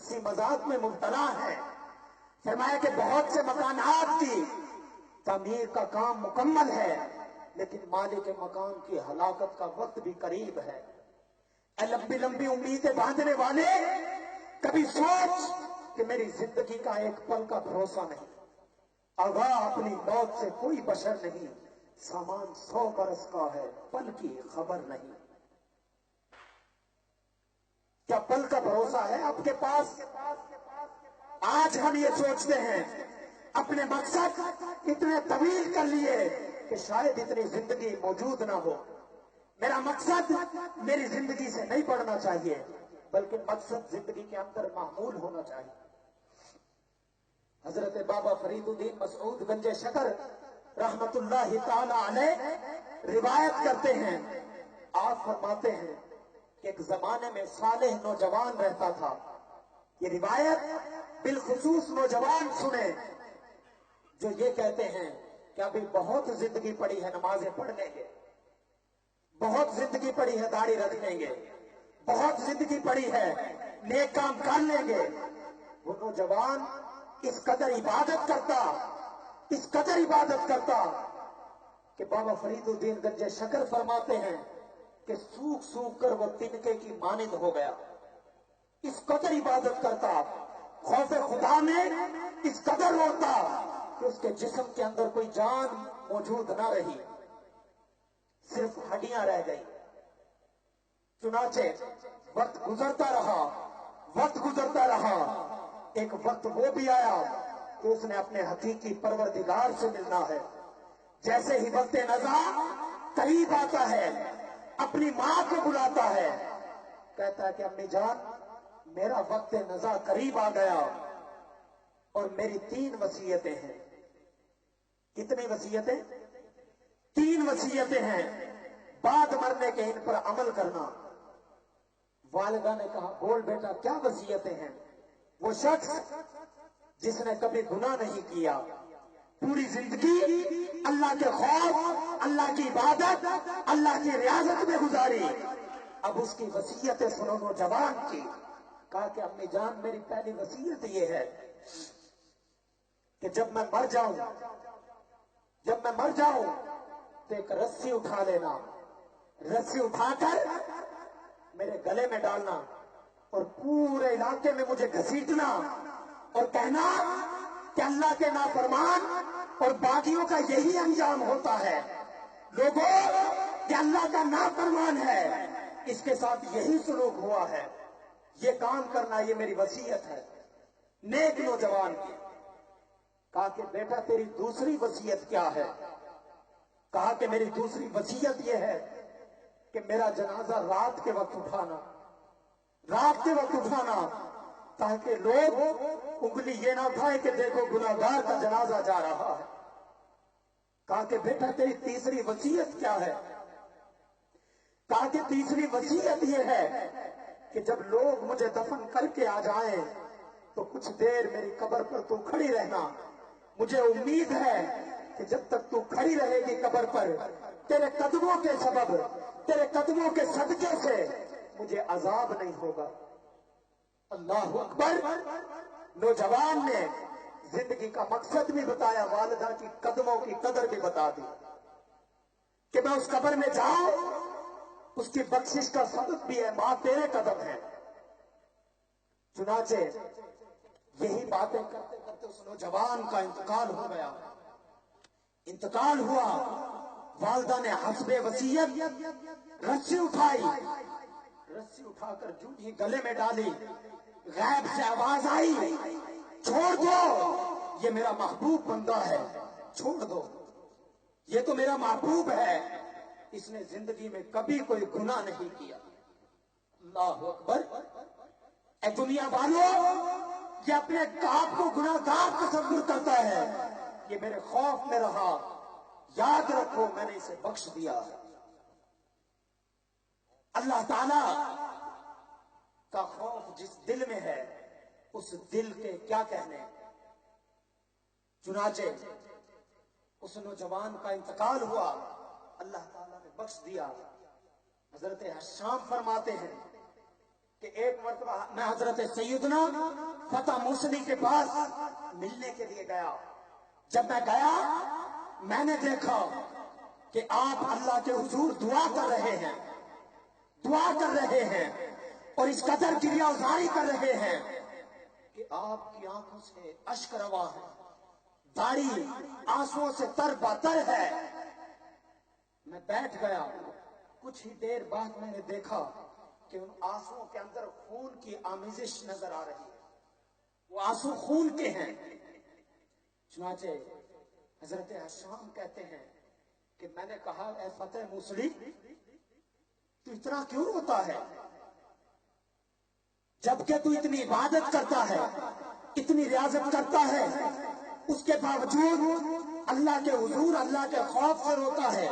ہنسی مذاق میں مبتلا ہے. فرمایا کہ بہت سے مکانات کی تعمیر کا کام مکمل ہے لیکن مالک مکان کی ہلاکت کا وقت بھی قریب ہے. اے لمبی لمبی امیدیں باندھنے والے، کبھی سوچ کہ میری زندگی کا ایک پل کا بھروسہ نہیں. آگاہ اپنی موت سے کوئی بشر نہیں، سامان 100 برس کا ہے، پل کی خبر نہیں. کیا پل کا بھروسہ ہے آپ کے پاس؟ آج ہم یہ سوچتے ہیں اپنے مقصد اتنے طویل کر لیے کہ شاید اتنی زندگی موجود نہ ہو. میرا مقصد میری زندگی سے نہیں بڑھنا چاہیے بلکہ مقصد زندگی کے اندر معمول ہونا چاہیے. حضرت بابا فرید الدین مسعود گنج شکر رحمت اللہ تعالی علیہ روایت کرتے ہیں، آپ فرماتے ہیں کہ ایک زمانے میں صالح نوجوان رہتا تھا. یہ روایت بالخصوص نوجوان سنیں جو یہ کہتے ہیں کہ ابھی بہت زندگی پڑی ہے نمازیں پڑھ لیں گے، بہت زندگی پڑی ہے داڑھی رکھ لیں گے، بہت زندگی پڑی ہے نیک کام کر لیں گے. وہ نوجوان اس قدر عبادت کرتا کہ بابا فرید الدین گنج شکر فرماتے ہیں کہ سوکھ سوکھ کر وہ تنکے کی مانند ہو گیا. اس قدر عبادت کرتا، خوف خدا میں اس قدر روتا کہ اس کے جسم کے اندر کوئی جان موجود نہ رہی، صرف ہڈیاں رہ گئی. چنانچہ وقت گزرتا رہا. ایک وقت وہ بھی آیا کہ اس نے اپنے حقیقی پروردگار سے ملنا ہے. جیسے ہی وقت نزا قریب آتا ہے اپنی ماں کو بلاتا ہے، کہتا ہے کہ امی جان میرا وقت نزا قریب آ گیا اور میری 3 وصیتیں ہیں. کتنی وصیتیں؟ 3 وصیتیں ہیں، بعد مرنے کے ان پر عمل کرنا. والدہ نے کہا بول بیٹا کیا وصیتیں ہیں؟ وہ شخص جس نے کبھی گناہ نہیں کیا، پوری زندگی اللہ کے خوف، اللہ کی عبادت، اللہ کی ریاضت میں گزاری. اب اس کی وصیتیں سنو نوجوان کی. کہا کہ امی جان میری پہلی وصیت یہ ہے کہ جب میں مر جاؤں تو ایک رسی اٹھا لینا، رسی اٹھا کر میرے گلے میں ڈالنا اور پورے علاقے میں مجھے گھسیٹنا اور کہنا کہ اللہ کے نافرمان اور باغیوں کا یہی انجام ہوتا ہے. لوگوں کہ اللہ کا نافرمان ہے، اس کے ساتھ یہی سلوک ہوا ہے. یہ کام کرنا یہ میری وصیت ہے. نیک نوجوان کی. کہا کہ بیٹا تیری دوسری وصیت کیا ہے؟ کہا کہ میری دوسری وصیت یہ ہے کہ میرا جنازہ رات کے وقت اٹھانا تاکہ لوگ انگلی یہ نہ اٹھائے کہ دیکھو گناہگار کا جنازہ جا رہا ہے. کہا کہ بیٹا تیری تیسری وصیت کیا ہے؟ کہا کہ تیسری وصیت یہ ہے کہ جب لوگ مجھے دفن کر کے آ جائیں تو کچھ دیر میری قبر پر تو کھڑی رہنا. مجھے امید ہے کہ جب تک تو کھڑی رہے گی قبر پر، تیرے قدموں کے سبب، تیرے قدموں کے صدقے سے مجھے عذاب نہیں ہوگا. اللہ اکبر. نوجوان نے زندگی کا مقصد بھی بتایا، والدہ کی قدموں کی قدر بھی بتا دی کہ میں اس قبر میں جاؤں، اس کی بخشش کا سبب بھی ہے ماں تیرے قدم ہے. چنانچہ یہی باتیں کرتے کرتے اس نوجوان کا انتقال ہو گیا. انتقال ہوا، والدہ نے حسب وصیت رسی اٹھائی، رسی اٹھا کر جو ہی گلے میں ڈالی، غیب سے آواز آئی چھوڑ دو، یہ میرا محبوب بندہ ہے، چھوڑ دو، یہ تو میرا محبوب ہے، اس نے زندگی میں کبھی کوئی گناہ نہیں کیا. اللہ اکبر. اے دنیا والوں، یہ اپنے آپ کو گناہ گار تصور کرتا ہے، یہ میرے خوف میں رہا، یاد رکھو میں نے اسے بخش دیا. اللہ تعالی کا خوف جس دل میں ہے اس دل کے کیا کہنے. چنانچہ اس نوجوان کا انتقال ہوا، اللہ تعالیٰ نے بخش دیا. حضرت حشام فرماتے ہیں کہ ایک مرتبہ میں حضرت سیدنا فتح موصلی کے پاس ملنے کے لیے گیا. جب میں گیا میں نے دیکھا کہ آپ اللہ کے حضور دعا کر رہے ہیں, دعا کر رہے ہیں اور اس قدر کریا ازاری کر رہے ہیں کہ آپ کی آنکھوں سے اشک روا ہے, داڑھی آنسوں سے تر بتر ہے. میں بیٹھ گیا. کچھ ہی دیر بعد میں نے دیکھا کہ ان آنسوؤں کے اندر خون کی آمیزش نظر آ رہی ہے, وہ آنسو خون کے ہیں. چنانچہ حضرت حشام کہتے ہیں کہ میں نے کہا اے فتح موصلی تو اتنا کیوں روتا ہے جبکہ تو اتنی عبادت کرتا ہے, اتنی ریاضت کرتا ہے, اس کے باوجود اللہ کے حضور اللہ کے خوف سے روتا ہے.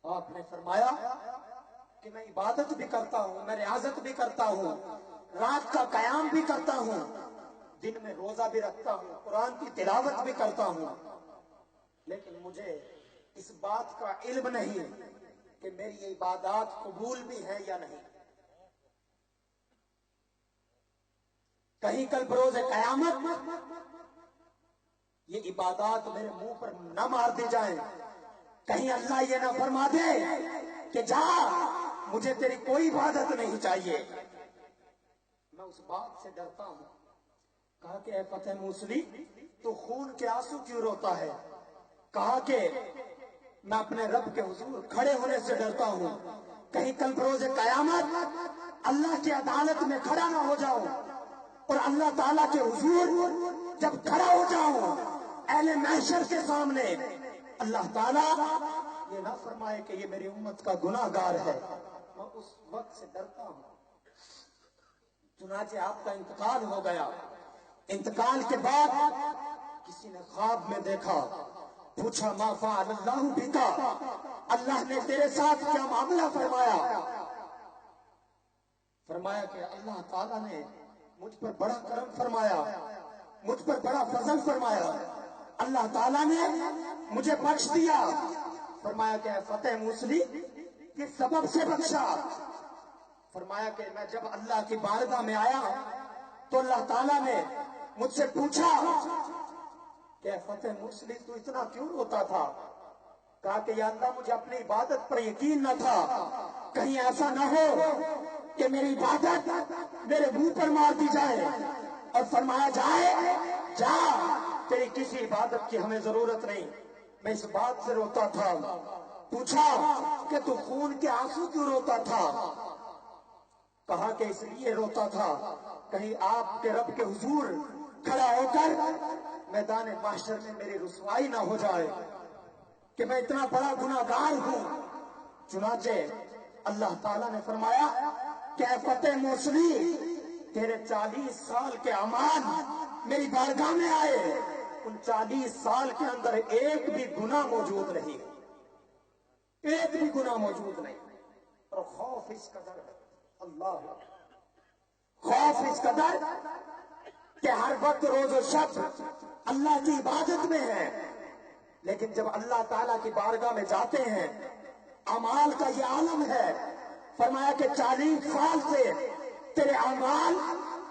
آپ نے فرمایا کہ میں عبادت بھی کرتا ہوں, میں ریاضت بھی کرتا ہوں, رات کا قیام بھی کرتا ہوں, دن میں روزہ بھی رکھتا ہوں, قرآن کی تلاوت بھی کرتا ہوں, لیکن مجھے اس بات کا علم نہیں کہ میری یہ عبادات قبول بھی ہیں یا نہیں. کہیں کل بروز قیامت یہ عبادات میرے منہ پر نہ مار دی جائیں, کہیں اللہ یہ نہ فرما دے کہ جا مجھے تیری کوئی عبادت نہیں چاہیے. میں اس بات سے ڈرتا ہوں. کہا کہ اے فتح موصلی تو خون کے آنسو کیوں روتا ہے؟ کہا کہ میں اپنے رب کے حضور کھڑے ہونے سے ڈرتا ہوں, کہیں کل بروز قیامت اللہ کی عدالت میں کھڑا نہ ہو جاؤں اور اللہ تعالیٰ کے حضور جب کھڑا ہو جاؤں اہل محشر کے سامنے اللہ تعالیٰ یہ نہ فرمائے کہ یہ میری امت کا گناہ گار ہے. میں اس وقت سے ڈرتا ہوں. چنانچہ آپ کا انتقال ہو گیا. انتقال کے بعد کسی نے خواب میں دیکھا, پوچھا ما فعل اللہ بکا, اللہ نے تیرے ساتھ کیا معاملہ فرمایا؟ فرمایا کہ اللہ تعالیٰ نے مجھ پر بڑا کرم فرمایا, مجھ پر بڑا فضل فرمایا, اللہ تعالیٰ نے مجھے بخش دیا. فرمایا کہ فتح موصلی کس سبب سے بخشا؟ فرمایا کہ میں جب اللہ کی بارگاہ میں آیا تو اللہ تعالیٰ نے مجھ سے پوچھا کہ فتح موصلی تو اتنا کیوں روتا تھا؟ کہا کہ یا اللہ مجھے اپنی عبادت پر یقین نہ تھا, کہیں ایسا نہ ہو کہ میری عبادت میرے منہ پر مار دی جائے اور فرمایا جائے جا تیری کسی عبادت کی ہمیں ضرورت نہیں. میں اس بات سے روتا تھا. پوچھا کہ تو خون کے آنسو کیوں روتا تھا؟ کہا کہ اس لیے روتا تھا کہیں آپ کے رب کے حضور کھڑا ہو کر میدان محشر میں میری رسوائی نہ ہو جائے کہ میں اتنا بڑا گناہگار ہوں. چنانچہ اللہ تعالیٰ نے فرمایا کہ اے فتح موصلی تیرے 40 سال کے اعمال میری بارگاہ میں آئے, ان 40 سال کے اندر ایک بھی گناہ موجود نہیں, ایک بھی گناہ موجود نہیں. اور خوف اس قدر ہے, اللہ خوف اس قدر کہ ہر وقت روز و شب اللہ کی عبادت میں ہے, لیکن جب اللہ تعالیٰ کی بارگاہ میں جاتے ہیں اعمال کا یہ عالم ہے. فرمایا کہ 40 سال سے تیرے اعمال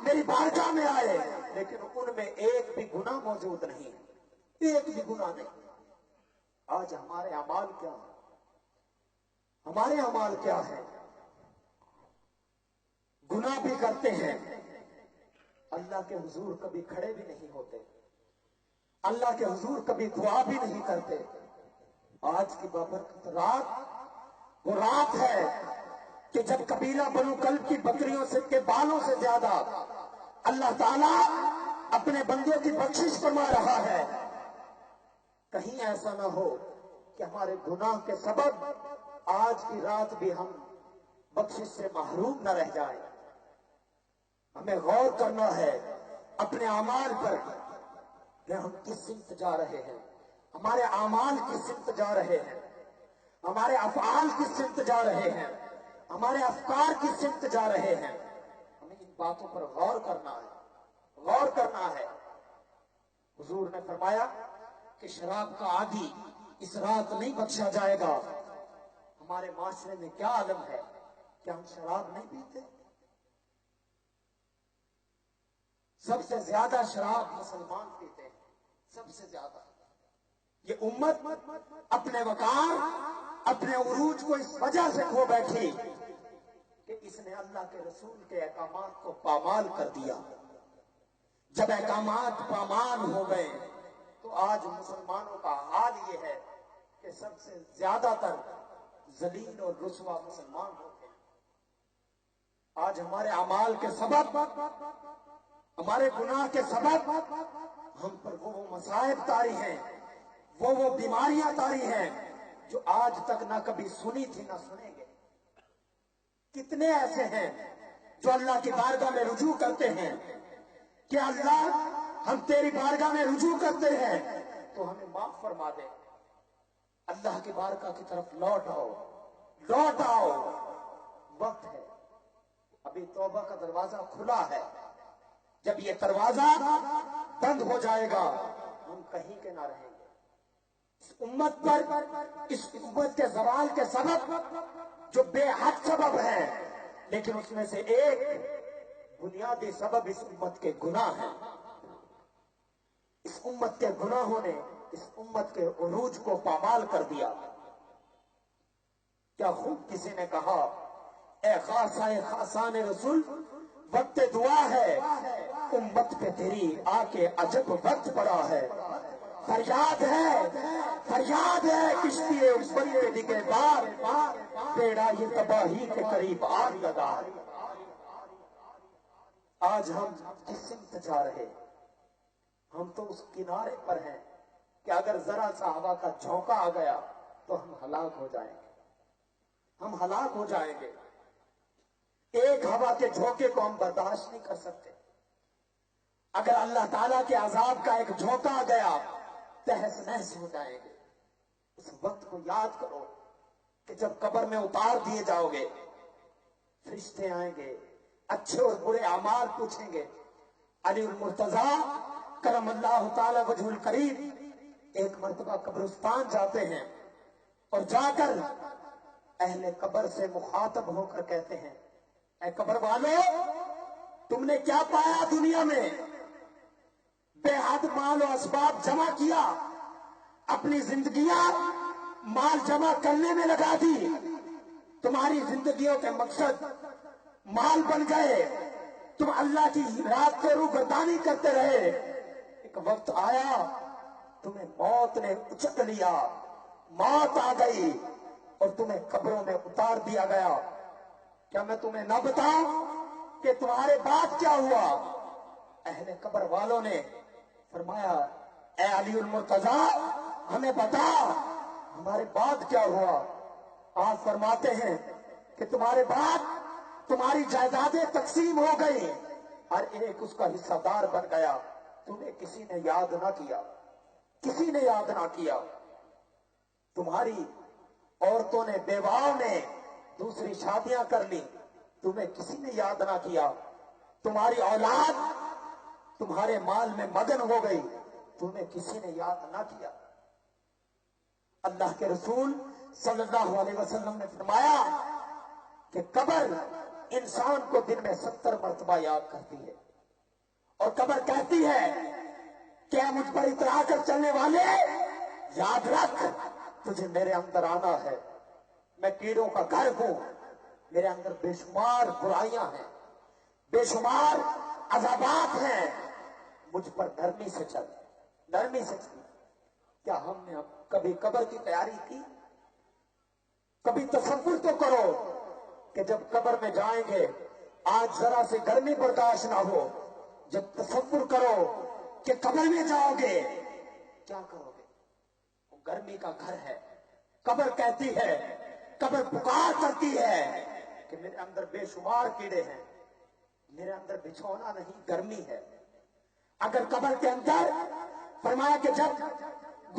میری بارگاہ میں آئے لیکن ان میں ایک بھی گناہ موجود نہیں, ایک بھی گناہ نہیں. آج ہمارے اعمال کیا ہیں؟ ہمارے اعمال کیا ہے؟ گناہ بھی کرتے ہیں, اللہ کے حضور کبھی کھڑے بھی نہیں ہوتے, اللہ کے حضور کبھی دعا بھی نہیں کرتے. آج کی بابرکت رات وہ رات ہے کہ جب قبیلہ بنو کلب کی بکریوں سے کے بالوں سے زیادہ اللہ تعالیٰ اپنے بندوں کی بخشش فرما رہا ہے. کہیں ایسا نہ ہو کہ ہمارے گناہ کے سبب آج کی رات بھی ہم بخشش سے محروم نہ رہ جائیں. ہمیں غور کرنا ہے اپنے اعمال پر کہ ہم کس سمت جا رہے ہیں, ہمارے اعمال کس سمت جا رہے ہیں, ہمارے افعال کس سمت جا رہے ہیں, ہمارے افکار کس سمت جا رہے ہیں. ہمیں ان باتوں پر غور کرنا ہے, غور کرنا ہے. حضور نے فرمایا کہ شراب کا عادی اس رات نہیں بخشا جائے گا. ہمارے معاشرے میں کیا عالم ہے کہ ہم شراب نہیں پیتے, سب سے زیادہ شراب مسلمان پیتے ہیں، سب سے زیادہ۔ یہ امت اپنے وقار، اپنے عروج کو اس وجہ سے کھو بیٹھی کہ اس نے اللہ کے رسول کے احکامات کو پامال کر دیا۔ جب احکامات پامال ہو گئے تو آج مسلمانوں کا حال یہ ہے کہ سب سے زیادہ تر ذلیل اور رسوا مسلمان ہوتے ہیں۔ آج ہمارے اعمال کے سبب، ہمارے گناہ کے سبب ہم پر وہ مصائب طاری ہیں، وہ بیماریاں طاری ہیں جو آج تک نہ کبھی سنی تھی نہ سنیں گے۔ کتنے ایسے ہیں جو اللہ کی بارگاہ میں رجوع کرتے ہیں کہ اللہ ہم تیری بارگاہ میں رجوع کرتے ہیں تو ہمیں معاف فرما دے۔ اللہ کی بارگاہ کی طرف لوٹ آؤ، لوٹ آؤ، وقت ہے۔ ابھی توبہ کا دروازہ کھلا ہے، جب یہ دروازہ بند ہو جائے گا ہم کہیں کے نہ رہیں گے۔ اس امت پر، اس امت کے زوال کے سبب جو بے حد سبب ہیں، لیکن اس میں سے ایک بنیادی سبب اس امت کے گناہ ہیں۔ اس امت کے گناہوں نے اس امت کے عروج کو پامال کر دیا۔ کیا خوب کسی نے کہا، اے خاصہ خاصان رسول، وقت دعا ہے، امت پہ تیری آ کے عجب وقت پڑا ہے۔ فریاد ہے کشتی امت پہ دکھے بار، بیڑا یہ تباہی کے قریب آ لگا۔ آج ہم کس سمت جا رہے؟ ہم تو اس کنارے پر ہیں کہ اگر ذرا سا ہوا کا جھونکا آ گیا تو ہم ہلاک ہو جائیں گے، ہم ہلاک ہو جائیں گے۔ ایک ہوا کے جھونکے کو ہم برداشت نہیں کر سکتے۔ اگر اللہ تعالیٰ کے عذاب کا ایک جھونکا آ گیا تہس نہس ہو جائیں گے۔ اس وقت کو یاد کرو کہ جب قبر میں اتار دیے جاؤ گے، فرشتے آئیں گے، اچھے اور برے اعمال پوچھیں گے۔ علی المرتضیٰ کرم اللہ تعالی وجہ الکریم ایک مرتبہ قبرستان جاتے ہیں اور جا کر اہل قبر سے مخاطب ہو کر کہتے ہیں، اے قبر والو، تم نے کیا پایا دنیا میں؟ بے حد مال و اسباب جمع کیا، اپنی زندگیاں مال جمع کرنے میں لگا دی، تمہاری زندگیوں کے مقصد مال بن گئے، تم اللہ کی رات کو روگردانی کرتے رہے۔ ایک وقت آیا تمہیں موت نے اچک لیا، موت آ گئی اور تمہیں قبروں میں اتار دیا گیا۔ کیا میں تمہیں نہ بتاؤں کہ تمہارے بعد کیا ہوا؟ اہل قبر والوں نے فرمایا، اے علی المرتضیٰ ہمیں بتا ہمارے بعد کیا ہوا۔ آپ فرماتے ہیں کہ تمہارے بعد تمہاری جائیدادیں تقسیم ہو گئی، ہر ایک اس کا حصہ دار بن گیا، تمہیں کسی نے یاد نہ کیا، کسی نے یاد نہ کیا۔ تمہاری عورتوں نے، بیواؤں نے دوسری شادیاں کر لی، تمہیں کسی نے یاد نہ کیا۔ تمہاری اولاد تمہارے مال میں مگن ہو گئی، تمہیں کسی نے یاد نہ کیا۔ اللہ کے رسول صلی اللہ علیہ وسلم نے فرمایا کہ قبر انسان کو دن میں 70 مرتبہ یاد کرتی ہے، اور قبر کہتی ہے کہ اے مجھ پر اترا کر چلنے والے، یاد رکھ تجھے میرے اندر آنا ہے، میں کیڑوں کا گھر ہوں، میرے اندر بے شمار برائیاں ہیں، بے شمار عذابات ہیں، مجھ پر نرمی سے چل، نرمی سے چل۔ کیا ہم نے کبھی قبر کی تیاری کی؟ کبھی تصور تو کرو کہ جب قبر میں جائیں گے آج ذرا سے گرمی برداشت نہ ہو، جب تصور کرو کہ قبر میں جاؤ گے کیا کرو گے؟ وہ گرمی کا گھر ہے، قبر کہتی ہے، قبر پکار کرتی ہے کہ میرے اندر بے شمار کیڑے ہیں، میرے اندر بچھونا نہیں، گرمی ہے۔ اگر قبر کے اندر فرمایا کہ جب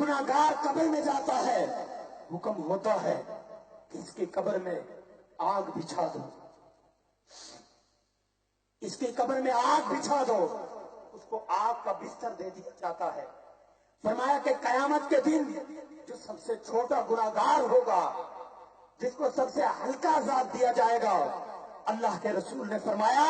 گناہگار قبر میں جاتا ہے حکم ہوتا ہے کہ اس کی قبر میں آگ بچھا دو، اس کی قبر میں آگ بچھا دو، اس کو آگ کا بستر دے دیا جاتا ہے۔ فرمایا کہ قیامت کے دن جو سب سے چھوٹا گناہگار ہوگا، جس کو سب سے ہلکا عذاب دیا جائے گا، اللہ کے رسول نے فرمایا